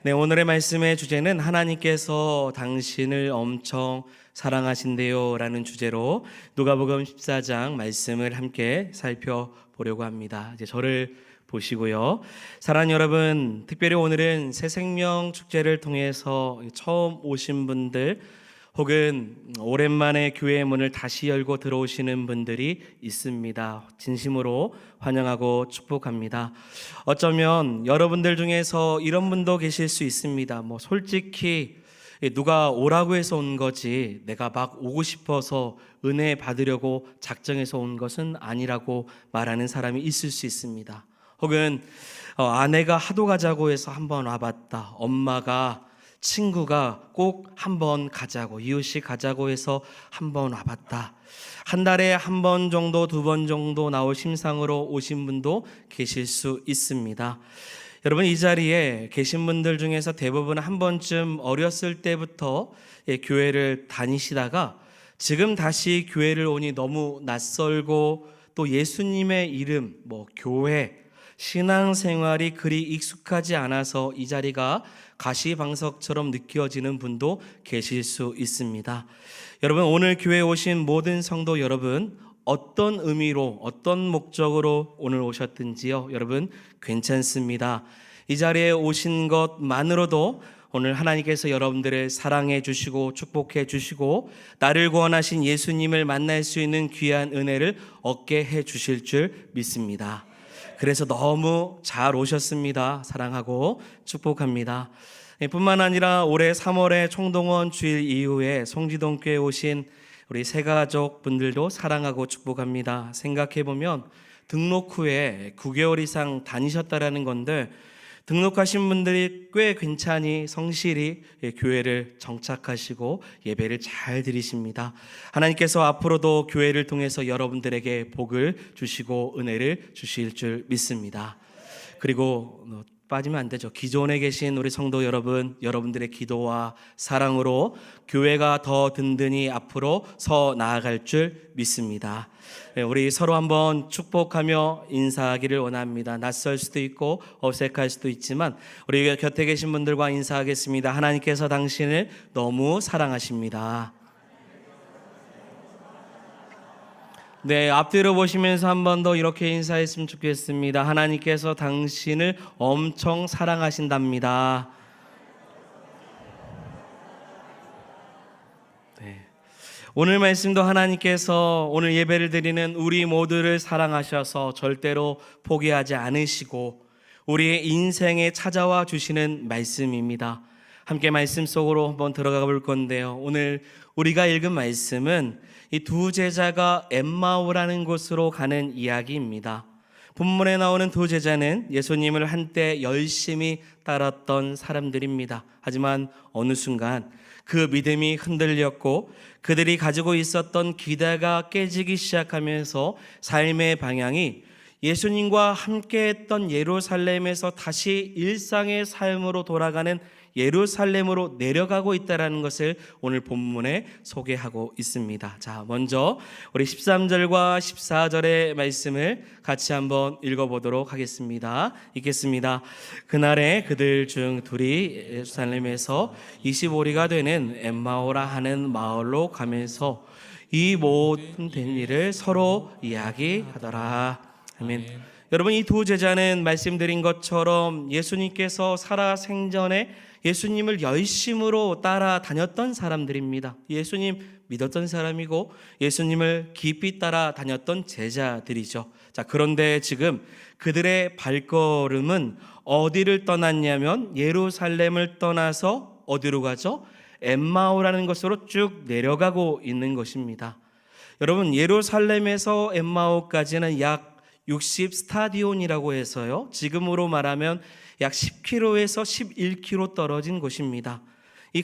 네, 오늘의 말씀의 주제는 하나님께서 당신을 엄청 사랑하신대요 라는 주제로 누가복음 14장 말씀을 함께 살펴보려고 합니다. 이제 저를 보시고요. 사랑하는 여러분, 특별히 오늘은 새생명 축제를 통해서 처음 오신 분들 혹은 오랜만에 교회의 문을 다시 열고 들어오시는 분들이 있습니다. 진심으로 환영하고 축복합니다. 어쩌면 여러분들 중에서 이런 분도 계실 수 있습니다. 솔직히 누가 오라고 해서 온 거지 내가 막 오고 싶어서 은혜 받으려고 작정해서 온 것은 아니라고 말하는 사람이 있을 수 있습니다. 혹은 아내가 하도 가자고 해서 한번 와봤다. 엄마가 친구가 꼭 한번 가자고, 이웃이 가자고 해서 한번 와봤다. 한 달에 한 번 정도, 두 번 정도 나올 심상으로 오신 분도 계실 수 있습니다. 여러분, 이 자리에 계신 분들 중에서 대부분 한 번쯤 어렸을 때부터 교회를 다니시다가 지금 다시 교회를 오니 너무 낯설고 또 예수님의 이름, 교회, 신앙생활이 그리 익숙하지 않아서 이 자리가 가시방석처럼 느껴지는 분도 계실 수 있습니다. 여러분, 오늘 교회에 오신 모든 성도 여러분, 어떤 의미로 어떤 목적으로 오늘 오셨든지요, 여러분 괜찮습니다. 이 자리에 오신 것만으로도 오늘 하나님께서 여러분들을 사랑해 주시고 축복해 주시고 나를 구원하신 예수님을 만날 수 있는 귀한 은혜를 얻게 해 주실 줄 믿습니다. 그래서 너무 잘 오셨습니다. 사랑하고 축복합니다. 뿐만 아니라 올해 3월에 총동원 주일 이후에 송지동교회에 오신 우리 새가족 분들도 사랑하고 축복합니다. 생각해보면 등록 후에 9개월 이상 다니셨다라는 건데 등록하신 분들이 꽤 괜찮이 성실히 교회를 정착하시고 예배를 잘 드리십니다. 하나님께서 앞으로도 교회를 통해서 여러분들에게 복을 주시고 은혜를 주실 줄 믿습니다. 그리고 빠지면 안 되죠. 기존에 계신 우리 성도 여러분, 여러분들의 기도와 사랑으로 교회가 더 든든히 앞으로 서 나아갈 줄 믿습니다. 우리 서로 한번 축복하며 인사하기를 원합니다. 낯설 수도 있고 어색할 수도 있지만 우리 곁에 계신 분들과 인사하겠습니다. 하나님께서 당신을 너무 사랑하십니다. 네, 앞뒤로 보시면서 한 번 더 이렇게 인사했으면 좋겠습니다. 하나님께서 당신을 엄청 사랑하신답니다. 네. 오늘 말씀도 하나님께서 오늘 예배를 드리는 우리 모두를 사랑하셔서 절대로 포기하지 않으시고 우리의 인생에 찾아와 주시는 말씀입니다. 함께 말씀 속으로 한번 들어가 볼 건데요. 오늘 우리가 읽은 말씀은 이 두 제자가 엠마오라는 곳으로 가는 이야기입니다. 본문에 나오는 두 제자는 예수님을 한때 열심히 따랐던 사람들입니다. 하지만 어느 순간 그 믿음이 흔들렸고 그들이 가지고 있었던 기대가 깨지기 시작하면서 삶의 방향이 예수님과 함께했던 예루살렘에서 다시 일상의 삶으로 돌아가는 예루살렘으로 내려가고 있다는 것을 오늘 본문에 소개하고 있습니다. 자, 먼저 우리 13절과 14절의 말씀을 같이 한번 읽어보도록 하겠습니다. 읽겠습니다. 그날에 그들 중 둘이 예루살렘에서 25리가 되는 엠마오라 하는 마을로 가면서 이 모든 된 일을 서로 이야기하더라. 아멘. 여러분, 이 두 제자는 말씀드린 것처럼 예수님께서 살아 생전에 예수님을 열심으로 따라다녔던 사람들입니다. 예수님 믿었던 사람이고 예수님을 깊이 따라다녔던 제자들이죠. 자, 그런데 지금 그들의 발걸음은 어디를 떠났냐면 예루살렘을 떠나서 어디로 가죠? 엠마오라는 곳으로 쭉 내려가고 있는 것입니다. 여러분, 예루살렘에서 엠마오까지는 약 60 스타디온이라고 해서요, 지금으로 말하면 약 10km에서 11km 떨어진 곳입니다.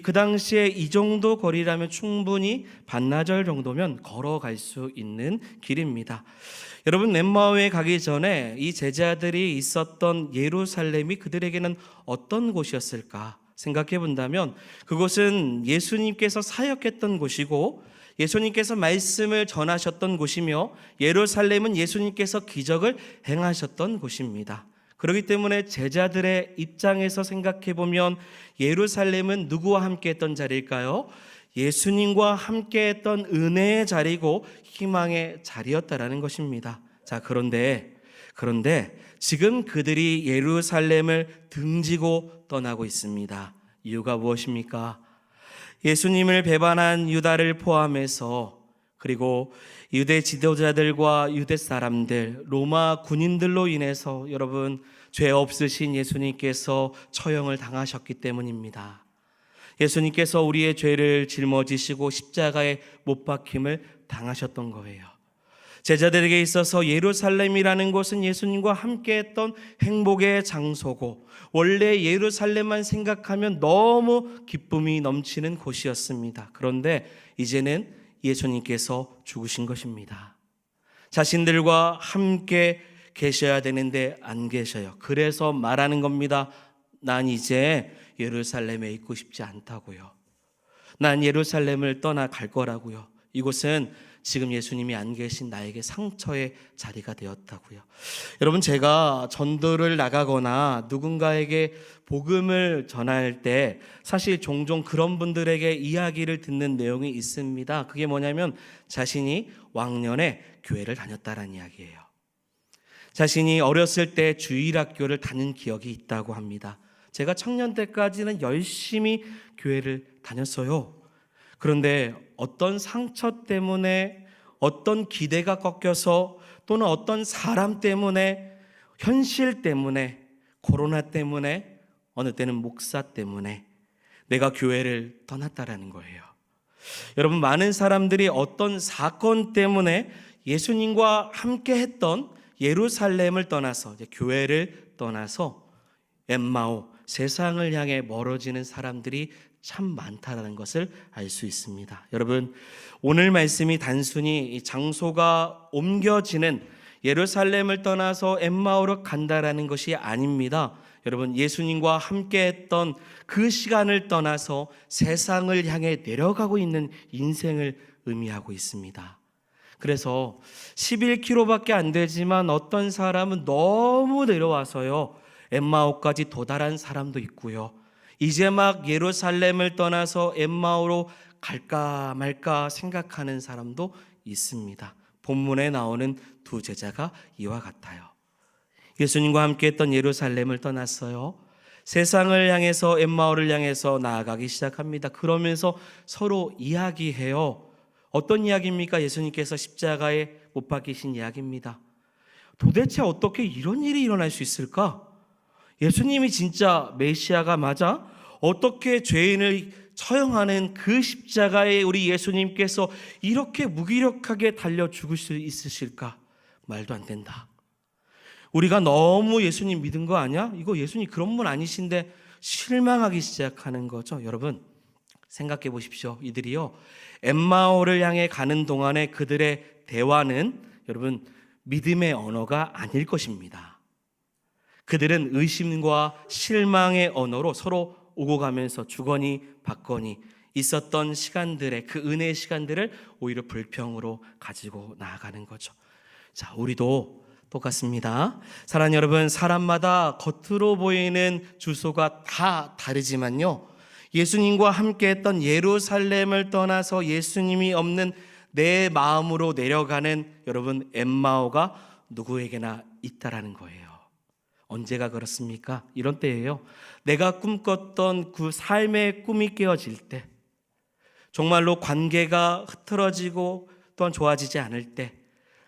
그 당시에 이 정도 거리라면 충분히 반나절 정도면 걸어갈 수 있는 길입니다. 여러분, 엠마오에 가기 전에 이 제자들이 있었던 예루살렘이 그들에게는 어떤 곳이었을까 생각해 본다면 그곳은 예수님께서 사역했던 곳이고 예수님께서 말씀을 전하셨던 곳이며 예루살렘은 예수님께서 기적을 행하셨던 곳입니다. 그렇기 때문에 제자들의 입장에서 생각해 보면 예루살렘은 누구와 함께 했던 자리일까요? 예수님과 함께 했던 은혜의 자리고 희망의 자리였다라는 것입니다. 자, 그런데 지금 그들이 예루살렘을 등지고 떠나고 있습니다. 이유가 무엇입니까? 예수님을 배반한 유다를 포함해서, 그리고 유대 지도자들과 유대 사람들, 로마 군인들로 인해서 여러분, 죄 없으신 예수님께서 처형을 당하셨기 때문입니다. 예수님께서 우리의 죄를 짊어지시고 십자가에 못 박힘을 당하셨던 거예요. 제자들에게 있어서 예루살렘이라는 곳은 예수님과 함께했던 행복의 장소고, 원래 예루살렘만 생각하면 너무 기쁨이 넘치는 곳이었습니다. 그런데 이제는 예수님께서 죽으신 것입니다. 자신들과 함께 계셔야 되는데 안 계셔요. 그래서 말하는 겁니다. 난 이제 예루살렘에 있고 싶지 않다고요. 난 예루살렘을 떠나갈 거라고요. 이곳은 지금 예수님이 안 계신 나에게 상처의 자리가 되었다고요. 여러분, 제가 전도를 나가거나 누군가에게 복음을 전할 때 사실 종종 그런 분들에게 이야기를 듣는 내용이 있습니다. 그게 뭐냐면 자신이 왕년에 교회를 다녔다라는 이야기예요. 자신이 어렸을 때 주일학교를 다닌 기억이 있다고 합니다. 제가 청년 때까지는 열심히 교회를 다녔어요. 그런데 어떤 상처 때문에, 어떤 기대가 꺾여서, 또는 어떤 사람 때문에, 현실 때문에, 코로나 때문에, 어느 때는 목사 때문에 내가 교회를 떠났다라는 거예요. 여러분, 많은 사람들이 어떤 사건 때문에 예수님과 함께 했던 예루살렘을 떠나서, 교회를 떠나서 엠마오, 세상을 향해 멀어지는 사람들이 참 많다는 것을 알 수 있습니다. 여러분, 오늘 말씀이 단순히 장소가 옮겨지는 예루살렘을 떠나서 엠마오로 간다라는 것이 아닙니다. 여러분, 예수님과 함께했던 그 시간을 떠나서 세상을 향해 내려가고 있는 인생을 의미하고 있습니다. 그래서 11km밖에 안 되지만 어떤 사람은 너무 내려와서요, 엠마오까지 도달한 사람도 있고요, 이제 막 예루살렘을 떠나서 엠마오로 갈까 말까 생각하는 사람도 있습니다. 본문에 나오는 두 제자가 이와 같아요. 예수님과 함께 했던 예루살렘을 떠났어요. 세상을 향해서, 엠마오를 향해서 나아가기 시작합니다. 그러면서 서로 이야기해요. 어떤 이야기입니까? 예수님께서 십자가에 못 박히신 이야기입니다. 도대체 어떻게 이런 일이 일어날 수 있을까? 예수님이 진짜 메시아가 맞아? 어떻게 죄인을 처형하는 그 십자가에 우리 예수님께서 이렇게 무기력하게 달려 죽을 수 있으실까? 말도 안 된다. 우리가 너무 예수님 믿은 거 아니야? 이거 예수님 그런 분 아니신데 실망하기 시작하는 거죠. 여러분, 생각해 보십시오. 이들이요, 엠마오를 향해 가는 동안에 그들의 대화는 여러분 믿음의 언어가 아닐 것입니다. 그들은 의심과 실망의 언어로 서로 오고 가면서 주거니 받거니 있었던 시간들의 그 은혜의 시간들을 오히려 불평으로 가지고 나아가는 거죠. 자, 우리도 똑같습니다. 사랑하는 여러분, 사람마다 겉으로 보이는 주소가 다 다르지만요, 예수님과 함께 했던 예루살렘을 떠나서 예수님이 없는 내 마음으로 내려가는 여러분 엠마오가 누구에게나 있다라는 거예요. 언제가 그렇습니까? 이런 때예요. 내가 꿈꿨던 그 삶의 꿈이 깨어질 때, 정말로 관계가 흐트러지고 또한 좋아지지 않을 때,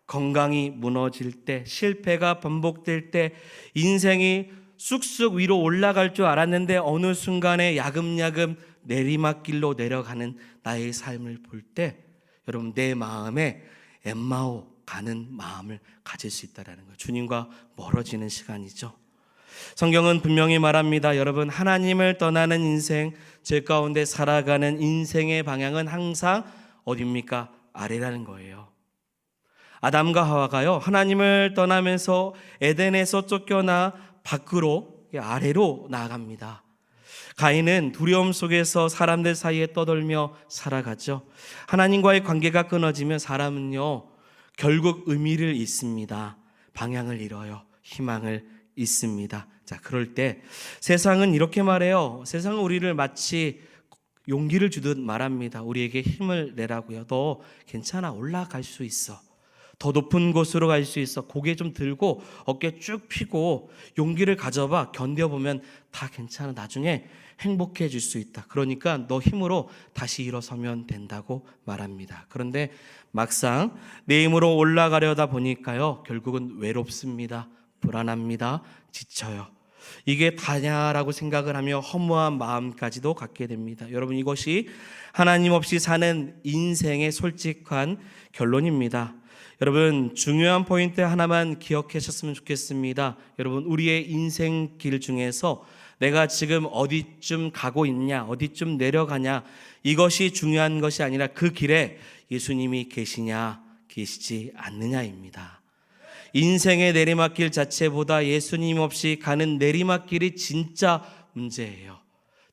건강이 무너질 때, 실패가 반복될 때, 인생이 쑥쑥 위로 올라갈 줄 알았는데 어느 순간에 야금야금 내리막길로 내려가는 나의 삶을 볼 때, 여러분 내 마음에 엠마오 가는 마음을 가질 수 있다는 거예요. 주님과 멀어지는 시간이죠. 성경은 분명히 말합니다. 여러분, 하나님을 떠나는 인생, 죄 가운데 살아가는 인생의 방향은 항상 어디입니까? 아래라는 거예요. 아담과 하와가요, 하나님을 떠나면서 에덴에서 쫓겨나 밖으로, 아래로 나아갑니다. 가인은 두려움 속에서 사람들 사이에 떠돌며 살아가죠. 하나님과의 관계가 끊어지면 사람은요 결국 의미를 잃습니다. 방향을 잃어요. 희망을 있습니다. 자, 그럴 때 세상은 이렇게 말해요. 세상은 우리를 마치 용기를 주듯 말합니다. 우리에게 힘을 내라고요. 너 괜찮아, 올라갈 수 있어. 더 높은 곳으로 갈 수 있어. 고개 좀 들고 어깨 쭉 펴고 용기를 가져봐. 견뎌보면 다 괜찮아. 나중에 행복해질 수 있다. 그러니까 너 힘으로 다시 일어서면 된다고 말합니다. 그런데 막상 내 힘으로 올라가려다 보니까요, 결국은 외롭습니다. 불안합니다. 지쳐요. 이게 다냐라고 생각을 하며 허무한 마음까지도 갖게 됩니다. 여러분, 이것이 하나님 없이 사는 인생의 솔직한 결론입니다. 여러분, 중요한 포인트 하나만 기억하셨으면 좋겠습니다. 여러분, 우리의 인생 길 중에서 내가 지금 어디쯤 가고 있냐, 어디쯤 내려가냐, 이것이 중요한 것이 아니라 그 길에 예수님이 계시냐, 계시지 않느냐입니다. 인생의 내리막길 자체보다 예수님 없이 가는 내리막길이 진짜 문제예요.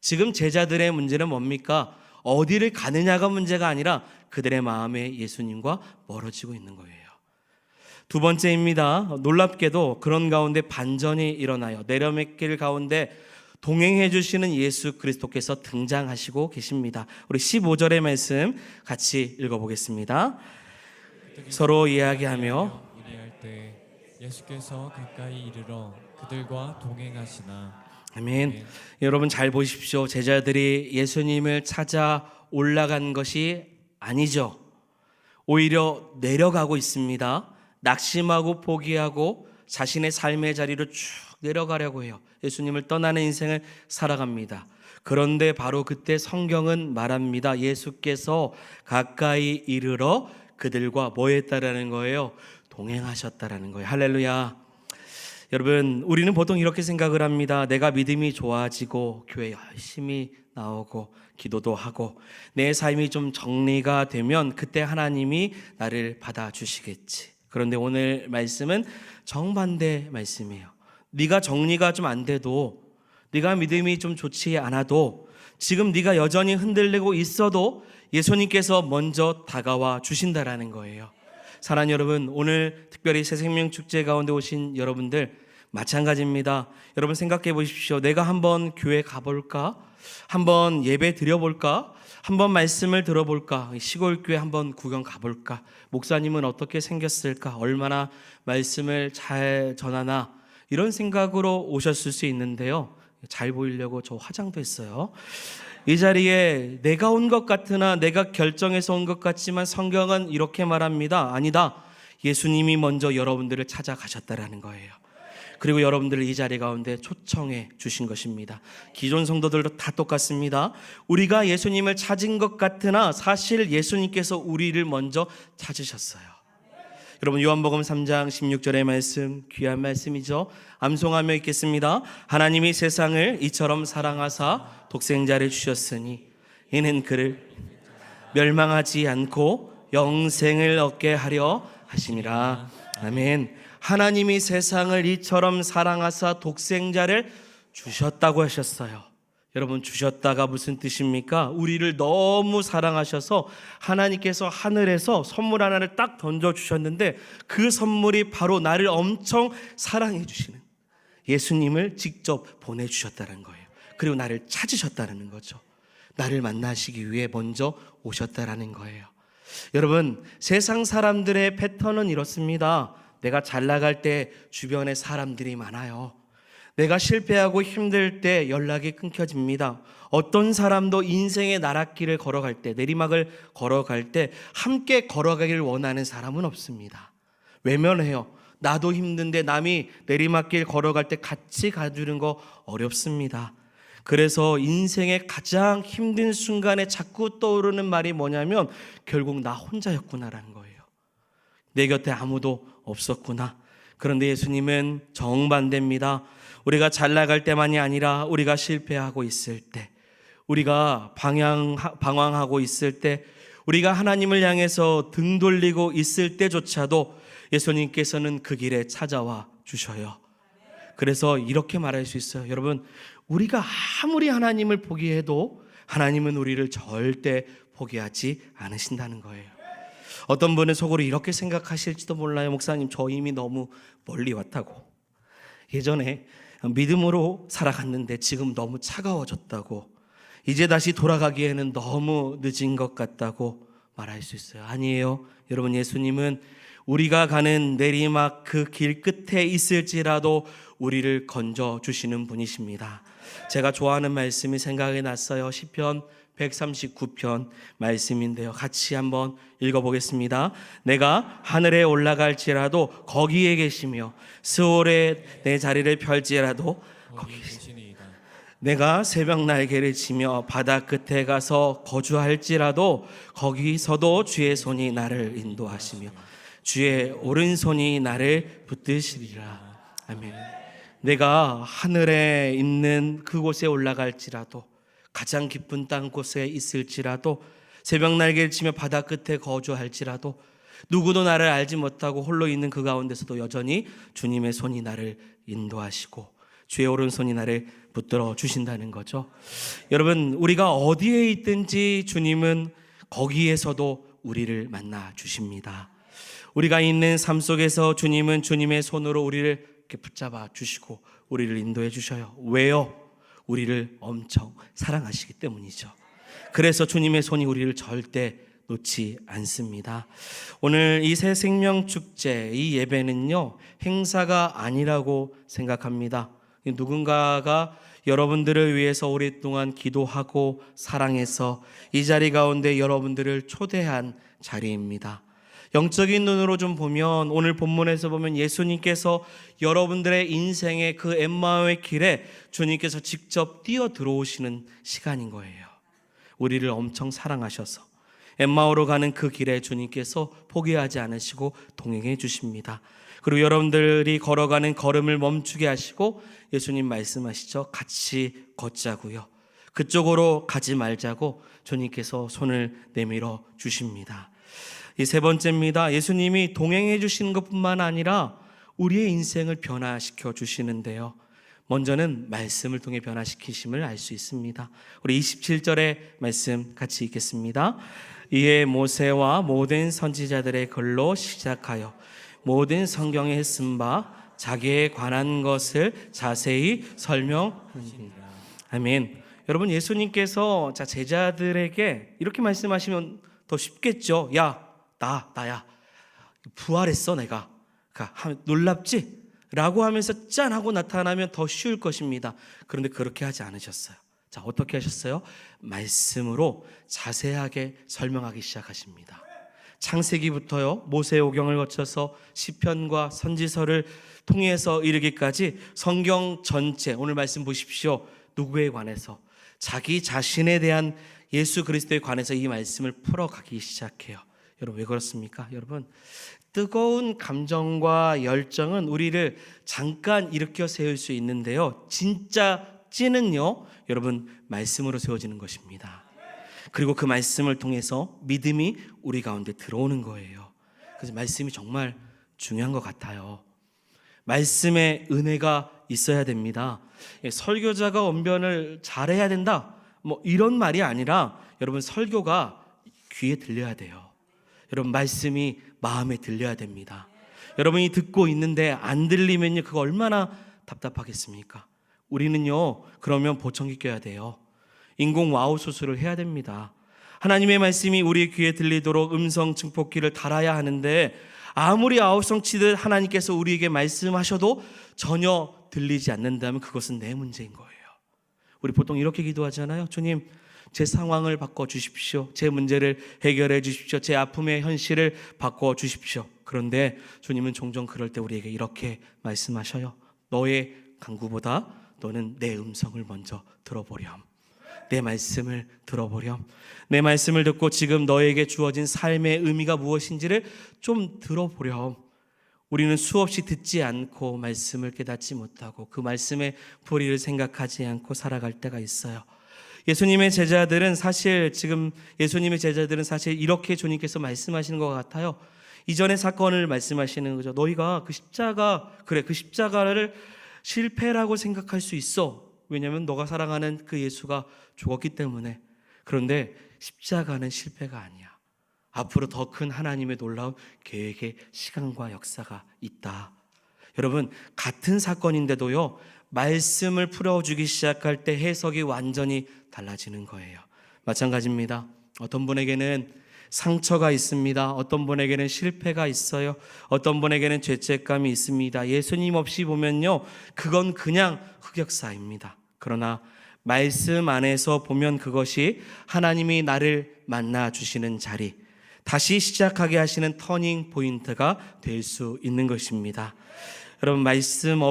지금 제자들의 문제는 뭡니까? 어디를 가느냐가 문제가 아니라 그들의 마음에 예수님과 멀어지고 있는 거예요. 두 번째입니다. 놀랍게도 그런 가운데 반전이 일어나요. 내리막길 가운데 동행해 주시는 예수 그리스도께서 등장하시고 계십니다. 우리 15절의 말씀 같이 읽어보겠습니다. 서로 이야기하며 일할 때 예수께서 가까이 이르러 그들과 동행하시나. 아멘. 여러분 잘 보십시오. 제자들이 예수님을 찾아 올라간 것이 아니죠. 오히려 내려가고 있습니다. 낙심하고 포기하고 자신의 삶의 자리로 쭉 내려가려고 해요. 예수님을 떠나는 인생을 살아갑니다. 그런데 바로 그때 성경은 말합니다. 예수께서 가까이 이르러 그들과 뭐 했다라는 거예요? 동행하셨다라는 거예요. 할렐루야. 여러분, 우리는 보통 이렇게 생각을 합니다. 내가 믿음이 좋아지고 교회 열심히 나오고 기도도 하고 내 삶이 좀 정리가 되면 그때 하나님이 나를 받아주시겠지. 그런데 오늘 말씀은 정반대 말씀이에요. 네가 정리가 좀 안 돼도, 네가 믿음이 좀 좋지 않아도, 지금 네가 여전히 흔들리고 있어도 예수님께서 먼저 다가와 주신다라는 거예요. 사랑하는 여러분, 오늘 특별히 새생명 축제 가운데 오신 여러분들 마찬가지입니다. 여러분 생각해 보십시오. 내가 한번 교회 가볼까? 한번 예배 드려볼까? 한번 말씀을 들어볼까? 시골 교회 한번 구경 가볼까? 목사님은 어떻게 생겼을까? 얼마나 말씀을 잘 전하나? 이런 생각으로 오셨을 수 있는데요. 잘 보이려고 저 화장도 했어요. 이 자리에 내가 온 것 같으나 내가 결정해서 온 것 같지만 성경은 이렇게 말합니다. 아니다. 예수님이 먼저 여러분들을 찾아가셨다라는 거예요. 그리고 여러분들을 이 자리 가운데 초청해 주신 것입니다. 기존 성도들도 다 똑같습니다. 우리가 예수님을 찾은 것 같으나 사실 예수님께서 우리를 먼저 찾으셨어요. 여러분, 요한복음 3장 16절의 말씀, 귀한 말씀이죠. 암송하며 읽겠습니다. 하나님이 세상을 이처럼 사랑하사 독생자를 주셨으니 이는 그를 멸망하지 않고 영생을 얻게 하려 하심이라. 아멘. 하나님이 세상을 이처럼 사랑하사 독생자를 주셨다고 하셨어요. 여러분, 주셨다가 무슨 뜻입니까? 우리를 너무 사랑하셔서 하나님께서 하늘에서 선물 하나를 딱 던져주셨는데 그 선물이 바로 나를 엄청 사랑해 주시는 예수님을 직접 보내주셨다는 거예요. 그리고 나를 찾으셨다는 거죠. 나를 만나시기 위해 먼저 오셨다는 거예요. 여러분, 세상 사람들의 패턴은 이렇습니다. 내가 잘 나갈 때 주변에 사람들이 많아요. 내가 실패하고 힘들 때 연락이 끊겨집니다. 어떤 사람도 인생의 나랏길을 걸어갈 때, 내리막을 걸어갈 때 함께 걸어가기를 원하는 사람은 없습니다. 외면해요. 나도 힘든데 남이 내리막길 걸어갈 때 같이 가주는 거 어렵습니다. 그래서 인생의 가장 힘든 순간에 자꾸 떠오르는 말이 뭐냐면 결국 나 혼자였구나라는 거예요. 내 곁에 아무도 없었구나. 그런데 예수님은 정반대입니다. 우리가 잘 나갈 때만이 아니라 우리가 실패하고 있을 때, 우리가 방황하고 있을 때, 우리가 하나님을 향해서 등 돌리고 있을 때조차도 예수님께서는 그 길에 찾아와 주셔요. 그래서 이렇게 말할 수 있어요. 여러분, 우리가 아무리 하나님을 포기해도 하나님은 우리를 절대 포기하지 않으신다는 거예요. 어떤 분은 속으로 이렇게 생각하실지도 몰라요. 목사님, 저 이미 너무 멀리 왔다고. 예전에 믿음으로 살아갔는데 지금 너무 차가워졌다고, 이제 다시 돌아가기에는 너무 늦은 것 같다고 말할 수 있어요. 아니에요. 여러분, 예수님은 우리가 가는 내리막 그 길 끝에 있을지라도 우리를 건져 주시는 분이십니다. 제가 좋아하는 말씀이 생각이 났어요. 시편 139편 말씀인데요. 같이 한번 읽어보겠습니다. 내가 하늘에 올라갈지라도 거기에 계시며 스올에 내 자리를 펼지라도 거기 계시니이다. 내가 새벽 날개를 치며 바다 끝에 가서 거주할지라도 거기서도 주의 손이 나를 인도하시며 주의 오른손이 나를 붙드시리라. 아멘. 내가 하늘에 있는 그곳에 올라갈지라도, 가장 깊은 땅 곳에 있을지라도, 새벽 날개를 치며 바다 끝에 거주할지라도, 누구도 나를 알지 못하고 홀로 있는 그 가운데서도 여전히 주님의 손이 나를 인도하시고 주의 오른손이 나를 붙들어 주신다는 거죠. 여러분, 우리가 어디에 있든지 주님은 거기에서도 우리를 만나 주십니다. 우리가 있는 삶 속에서 주님은 주님의 손으로 우리를 이렇게 붙잡아 주시고 우리를 인도해 주셔요. 왜요? 우리를 엄청 사랑하시기 때문이죠. 그래서 주님의 손이 우리를 절대 놓지 않습니다. 오늘 이 새 생명 축제, 이 예배는요, 행사가 아니라고 생각합니다. 누군가가 여러분들을 위해서 오랫동안 기도하고 사랑해서 이 자리 가운데 여러분들을 초대한 자리입니다. 영적인 눈으로 좀 보면, 오늘 본문에서 보면 예수님께서 여러분들의 인생의 그 엠마오의 길에 주님께서 직접 뛰어 들어오시는 시간인 거예요. 우리를 엄청 사랑하셔서 엠마오로 가는 그 길에 주님께서 포기하지 않으시고 동행해 주십니다. 그리고 여러분들이 걸어가는 걸음을 멈추게 하시고 예수님 말씀하시죠. 같이 걷자고요. 그쪽으로 가지 말자고 주님께서 손을 내밀어 주십니다. 이 세 번째입니다. 예수님이 동행해 주시는 것뿐만 아니라 우리의 인생을 변화시켜 주시는데요. 먼저는 말씀을 통해 변화시키심을 알 수 있습니다. 우리 27절의 말씀 같이 읽겠습니다. 이에 모세와 모든 선지자들의 글로 시작하여 모든 성경에 쓴 바 자기에 관한 것을 자세히 설명하시니라. 아멘. 여러분, 예수님께서 제자들에게 이렇게 말씀하시면 더 쉽겠죠. 야, 나야. 부활했어, 내가. 놀랍지? 라고 하면서 짠 하고 나타나면 더 쉬울 것입니다. 그런데 그렇게 하지 않으셨어요. 자, 어떻게 하셨어요? 말씀으로 자세하게 설명하기 시작하십니다. 창세기부터요, 모세오경을 거쳐서 시편과 선지서를 통해서 이르기까지 성경 전체, 오늘 말씀 보십시오. 누구에 관해서? 자기 자신에 대한, 예수 그리스도에 관해서 이 말씀을 풀어가기 시작해요. 여러분, 왜 그렇습니까? 여러분, 뜨거운 감정과 열정은 우리를 잠깐 일으켜 세울 수 있는데요, 진짜 찐은요, 여러분, 말씀으로 세워지는 것입니다. 그리고 그 말씀을 통해서 믿음이 우리 가운데 들어오는 거예요. 그래서 말씀이 정말 중요한 것 같아요. 말씀에 은혜가 있어야 됩니다. 설교자가 언변을 잘해야 된다, 뭐 이런 말이 아니라, 여러분, 설교가 귀에 들려야 돼요. 여러분, 말씀이 마음에 들려야 됩니다. 여러분이 듣고 있는데 안 들리면요, 그거 얼마나 답답하겠습니까? 우리는요, 그러면 보청기 껴야 돼요. 인공 와우 수술을 해야 됩니다. 하나님의 말씀이 우리 귀에 들리도록 음성 증폭기를 달아야 하는데, 아무리 아우성 치듯 하나님께서 우리에게 말씀하셔도 전혀 들리지 않는다면 그것은 내 문제인 거예요. 우리 보통 이렇게 기도하잖아요. 주님, 제 상황을 바꿔주십시오. 제 문제를 해결해 주십시오. 제 아픔의 현실을 바꿔주십시오. 그런데 주님은 종종 그럴 때 우리에게 이렇게 말씀하셔요. 너의 간구보다 너는 내 음성을 먼저 들어보렴. 내 말씀을 들어보렴. 내 말씀을 듣고 지금 너에게 주어진 삶의 의미가 무엇인지를 좀 들어보렴. 우리는 수없이 듣지 않고 말씀을 깨닫지 못하고 그 말씀의 보리를 생각하지 않고 살아갈 때가 있어요. 예수님의 제자들은 사실 이렇게 주님께서 말씀하시는 것 같아요. 이전의 사건을 말씀하시는 거죠. 너희가 그 십자가를 실패라고 생각할 수 있어. 왜냐하면 너가 사랑하는 그 예수가 죽었기 때문에. 그런데 십자가는 실패가 아니야. 앞으로 더 큰 하나님의 놀라운 계획의 시간과 역사가 있다. 여러분, 같은 사건인데도요, 말씀을 풀어주기 시작할 때 해석이 완전히 달라지는 거예요. 마찬가지입니다. 어떤 분에게는 상처가 있습니다. 어떤 분에게는 실패가 있어요. 어떤 분에게는 죄책감이 있습니다. 예수님 없이 보면요, 그건 그냥 흑역사입니다. 그러나 말씀 안에서 보면 그것이 하나님이 나를 만나 주시는 자리, 다시 시작하게 하시는 터닝 포인트가 될 수 있는 것입니다. 여러분, 말씀이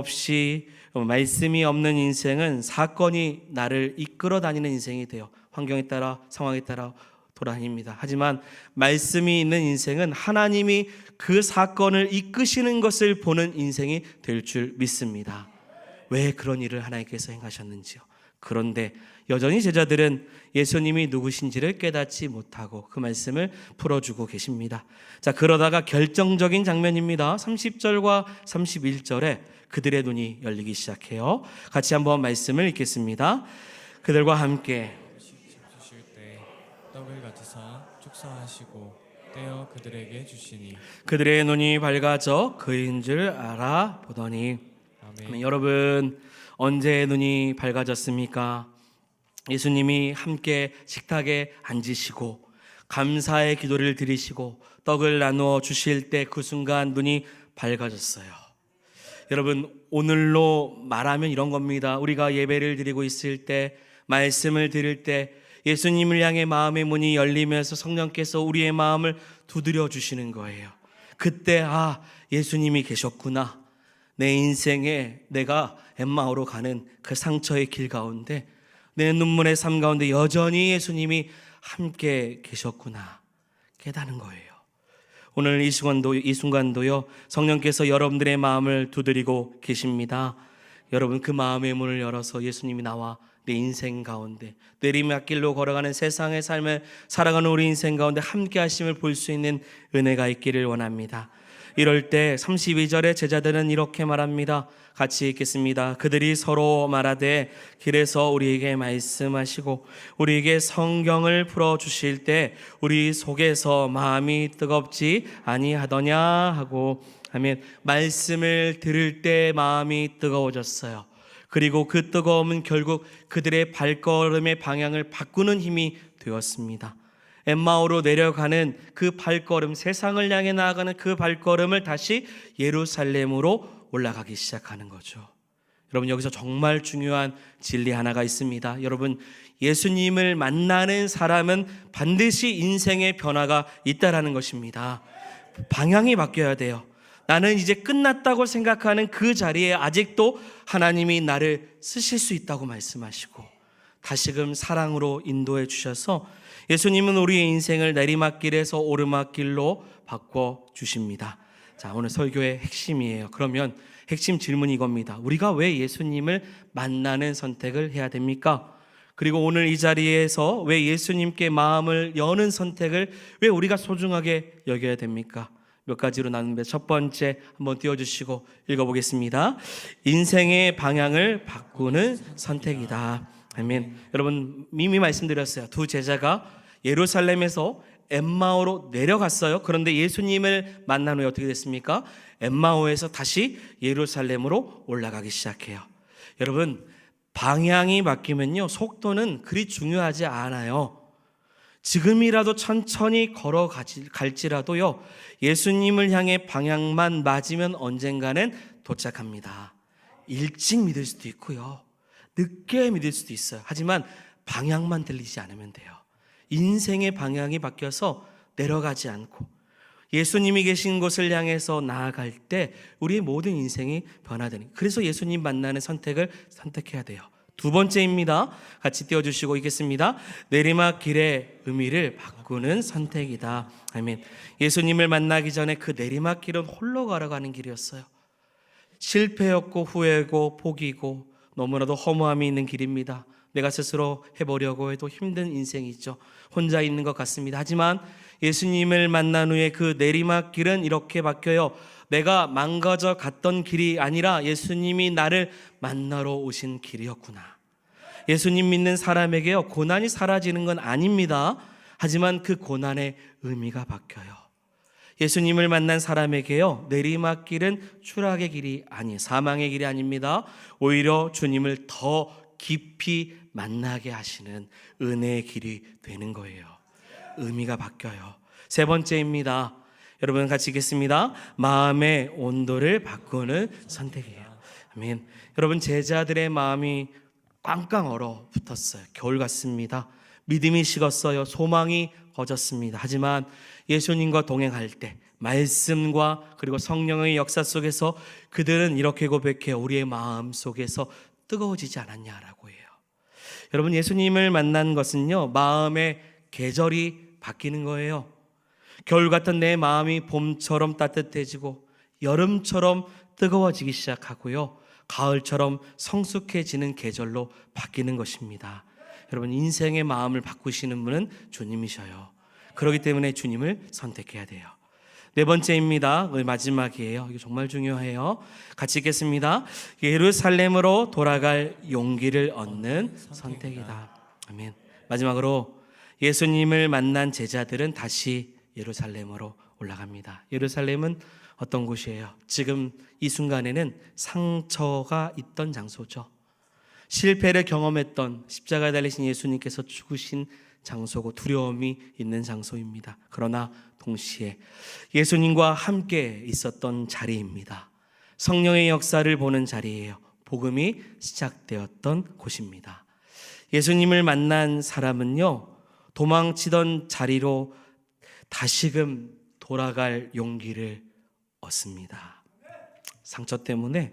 없는 인생은 사건이 나를 이끌어 다니는 인생이 돼요. 환경에 따라, 상황에 따라 돌아다닙니다. 하지만 말씀이 있는 인생은 하나님이 그 사건을 이끄시는 것을 보는 인생이 될 줄 믿습니다. 왜 그런 일을 하나님께서 행하셨는지요. 그런데 여전히 제자들은 예수님이 누구신지를 깨닫지 못하고 그 말씀을 풀어주고 계십니다. 자, 그러다가 결정적인 장면입니다. 30절과 31절에 그들의 눈이 열리기 시작해요. 같이 한번 말씀을 읽겠습니다. 그들과 함께 주실 때 떡을 가지사 축사하시고 떼어 그들에게 주시니 그들의 눈이 밝아져 그인 줄 알아보더니. 아멘. 여러분, 언제 눈이 밝아졌습니까? 예수님이 함께 식탁에 앉으시고 감사의 기도를 드리시고 떡을 나누어 주실 때 그 순간 눈이 밝아졌어요. 여러분, 오늘로 말하면 이런 겁니다. 우리가 예배를 드리고 있을 때, 말씀을 들을 때 예수님을 향해 마음의 문이 열리면서 성령께서 우리의 마음을 두드려 주시는 거예요. 그때 예수님이 계셨구나. 내 인생에 내가 엠마오로 가는 그 상처의 길 가운데, 내 눈물의 삶 가운데 여전히 예수님이 함께 계셨구나 깨닫는 거예요. 오늘 이 순간도요, 성령께서 여러분들의 마음을 두드리고 계십니다. 여러분, 그 마음의 문을 열어서 예수님이 나와 내 인생 가운데, 내리막길로 걸어가는 세상의 삶을 살아가는 우리 인생 가운데 함께 하심을 볼 수 있는 은혜가 있기를 원합니다. 이럴 때 32절에 제자들은 이렇게 말합니다. 같이 읽겠습니다. 그들이 서로 말하되 길에서 우리에게 말씀하시고 우리에게 성경을 풀어주실 때 우리 속에서 마음이 뜨겁지 아니하더냐 하고 하면, 말씀을 들을 때 마음이 뜨거워졌어요. 그리고 그 뜨거움은 결국 그들의 발걸음의 방향을 바꾸는 힘이 되었습니다. 엠마오로 내려가는 그 발걸음, 세상을 향해 나아가는 그 발걸음을 다시 예루살렘으로 올라가기 시작하는 거죠. 여러분, 여기서 정말 중요한 진리 하나가 있습니다. 여러분, 예수님을 만나는 사람은 반드시 인생의 변화가 있다라는 것입니다. 방향이 바뀌어야 돼요. 나는 이제 끝났다고 생각하는 그 자리에 아직도 하나님이 나를 쓰실 수 있다고 말씀하시고 다시금 사랑으로 인도해 주셔서 예수님은 우리의 인생을 내리막길에서 오르막길로 바꿔주십니다. 자, 오늘 설교의 핵심이에요. 그러면 핵심 질문이 이겁니다. 우리가 왜 예수님을 만나는 선택을 해야 됩니까? 그리고 오늘 이 자리에서 왜 예수님께 마음을 여는 선택을 왜 우리가 소중하게 여겨야 됩니까? 몇 가지로 나누는데, 첫 번째 한번 띄워주시고 읽어보겠습니다. 인생의 방향을 바꾸는 선택이다. 아멘. 여러분, 이미 말씀드렸어요. 두 제자가 예루살렘에서 엠마오로 내려갔어요. 그런데 예수님을 만난 후에 어떻게 됐습니까? 엠마오에서 다시 예루살렘으로 올라가기 시작해요. 여러분, 방향이 바뀌면요, 속도는 그리 중요하지 않아요. 지금이라도 천천히 걸어갈지라도요, 예수님을 향해 방향만 맞으면 언젠가는 도착합니다. 일찍 믿을 수도 있고요, 늦게 믿을 수도 있어요. 하지만 방향만 들리지 않으면 돼요. 인생의 방향이 바뀌어서 내려가지 않고 예수님이 계신 곳을 향해서 나아갈 때 우리의 모든 인생이 변화되는, 그래서 예수님 만나는 선택을 선택해야 돼요. 두 번째입니다. 같이 띄워주시고 있겠습니다. 내리막길의 의미를 바꾸는 선택이다. 아멘. 예수님을 만나기 전에 그 내리막길은 홀로 걸어가는 길이었어요. 실패였고 후회고 포기고 너무나도 허무함이 있는 길입니다. 내가 스스로 해보려고 해도 힘든 인생이죠. 혼자 있는 것 같습니다. 하지만 예수님을 만난 후에 그 내리막길은 이렇게 바뀌어요. 내가 망가져 갔던 길이 아니라 예수님이 나를 만나러 오신 길이었구나. 예수님 믿는 사람에게요, 고난이 사라지는 건 아닙니다. 하지만 그 고난의 의미가 바뀌어요. 예수님을 만난 사람에게요, 내리막길은 추락의 길이 아니, 사망의 길이 아닙니다. 오히려 주님을 더 깊이 만나게 하시는 은혜의 길이 되는 거예요. 의미가 바뀌어요. 세 번째입니다. 여러분 같이 읽겠습니다. 마음의 온도를 바꾸는 선택이에요. 아멘. 여러분, 제자들의 마음이 꽝꽝 얼어붙었어요. 겨울 같습니다. 믿음이 식었어요. 소망이 꺼졌습니다. 하지만 예수님과 동행할 때 말씀과 그리고 성령의 역사 속에서 그들은 이렇게 고백해요. 우리의 마음 속에서 뜨거워지지 않았냐라고 해요. 여러분, 예수님을 만난 것은요, 마음의 계절이 바뀌는 거예요. 겨울 같은 내 마음이 봄처럼 따뜻해지고 여름처럼 뜨거워지기 시작하고요, 가을처럼 성숙해지는 계절로 바뀌는 것입니다. 여러분, 인생의 마음을 바꾸시는 분은 주님이셔요. 그렇기 때문에 주님을 선택해야 돼요. 네 번째입니다. 마지막이에요. 이게 정말 중요해요. 같이 읽겠습니다. 예루살렘으로 돌아갈 용기를 얻는 선택이다. 아멘. 마지막으로 예수님을 만난 제자들은 다시 예루살렘으로 올라갑니다. 예루살렘은 어떤 곳이에요? 지금 이 순간에는 상처가 있던 장소죠. 실패를 경험했던, 십자가에 달리신 예수님께서 죽으신 장소고 두려움이 있는 장소입니다. 그러나 동시에 예수님과 함께 있었던 자리입니다. 성령의 역사를 보는 자리예요. 복음이 시작되었던 곳입니다. 예수님을 만난 사람은요, 도망치던 자리로 다시금 돌아갈 용기를 얻습니다. 상처 때문에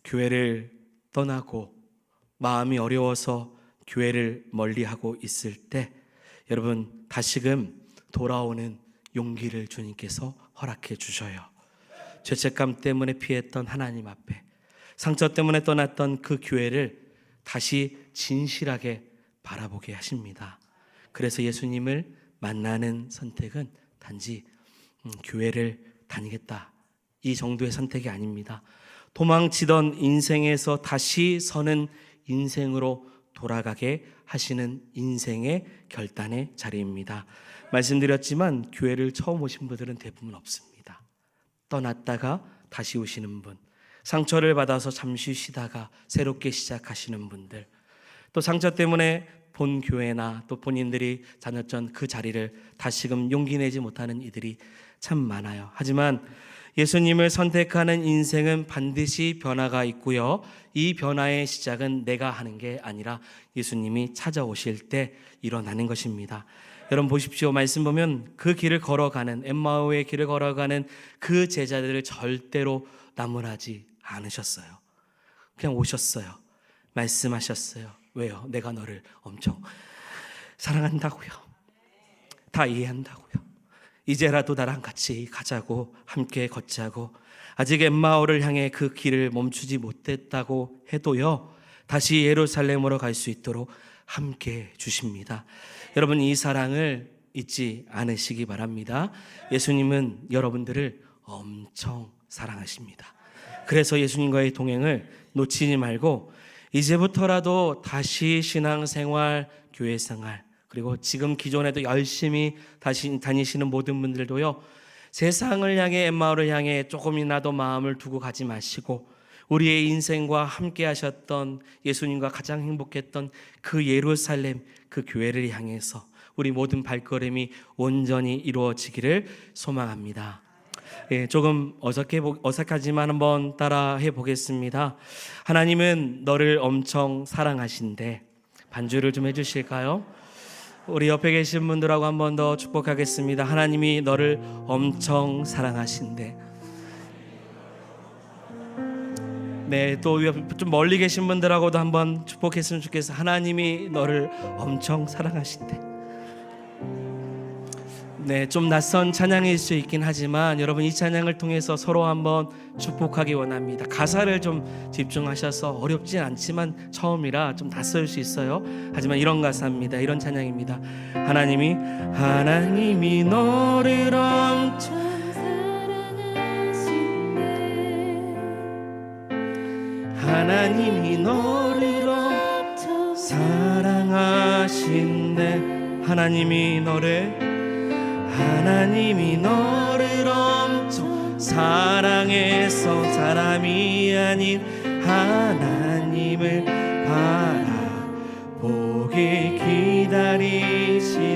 교회를 떠나고 마음이 어려워서 교회를 멀리하고 있을 때 여러분, 다시금 돌아오는 용기를 주님께서 허락해 주셔요. 죄책감 때문에 피했던 하나님 앞에, 상처 때문에 떠났던 그 교회를 다시 진실하게 바라보게 하십니다. 그래서 예수님을 만나는 선택은 단지 교회를 다니겠다, 이 정도의 선택이 아닙니다. 도망치던 인생에서 다시 서는 인생으로 돌아가게 하시는 인생의 결단의 자리입니다. 말씀드렸지만 교회를 처음 오신 분들은 대부분 없습니다. 떠났다가 다시 오시는 분, 상처를 받아서 잠시 쉬다가 새롭게 시작하시는 분들, 또 상처 때문에 본 교회나 또 본인들이 다녔던 그 자리를 다시금 용기 내지 못하는 이들이 참 많아요. 하지만 예수님을 선택하는 인생은 반드시 변화가 있고요, 이 변화의 시작은 내가 하는 게 아니라 예수님이 찾아오실 때 일어나는 것입니다. 여러분 보십시오. 말씀 보면 그 길을 걸어가는, 엠마오의 길을 걸어가는 그 제자들을 절대로 나무라지 않으셨어요. 그냥 오셨어요. 말씀하셨어요. 왜요? 내가 너를 엄청 사랑한다고요. 다 이해한다고요. 이제라도 나랑 같이 가자고, 함께 걷자고, 아직 엠마오를 향해 그 길을 멈추지 못했다고 해도요, 다시 예루살렘으로 갈 수 있도록 함께 주십니다. 여러분, 이 사랑을 잊지 않으시기 바랍니다. 예수님은 여러분들을 엄청 사랑하십니다. 그래서 예수님과의 동행을 놓치지 말고 이제부터라도 다시 신앙생활, 교회생활, 그리고 지금 기존에도 열심히 다시 다니시는 모든 분들도요, 세상을 향해, 엠마오를 향해 조금이라도 마음을 두고 가지 마시고 우리의 인생과 함께 하셨던, 예수님과 가장 행복했던 그 예루살렘, 그 교회를 향해서 우리 모든 발걸음이 온전히 이루어지기를 소망합니다. 조금 어색하지만 한번 따라해 보겠습니다. 하나님은 너를 엄청 사랑하신대. 반주를 좀 해주실까요? 우리 옆에 계신 분들하고 한 번 더 축복하겠습니다. 하나님이 너를 엄청 사랑하신대. 네, 또 좀 멀리 계신 분들하고도 한번 축복했으면 좋겠어요. 하나님이 너를 엄청 사랑하신대. 네, 좀 낯선 찬양일 수 있긴 하지만 여러분, 이 찬양을 통해서 서로 한번 축복하기 원합니다. 가사를 좀 집중하셔서, 어렵진 않지만 처음이라 좀 낯설 수 있어요. 하지만 이런 가사입니다. 이런 찬양입니다. 하나님이 너를 엄청 하나님이 너를 엄청 사랑하신대. 하나님이 너를 하나님이 너를 엄청 사랑해서 사람이 아닌 하나님을 바라보길 기다리신.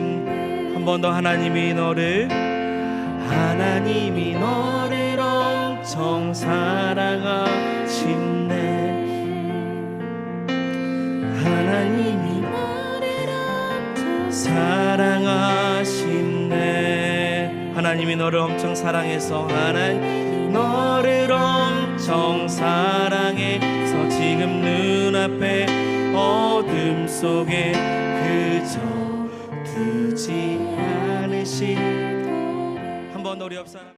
한 번 더. 하나님이 너를 엄청 사랑하신네. 하나님이 사랑하신네. 하나님이 너를 엄청 사랑해서 하나님 너를 엄청 사랑해서 지금 눈앞에 어둠 속에 그저 두지 않으신. 한 번 더 우리 옆 사람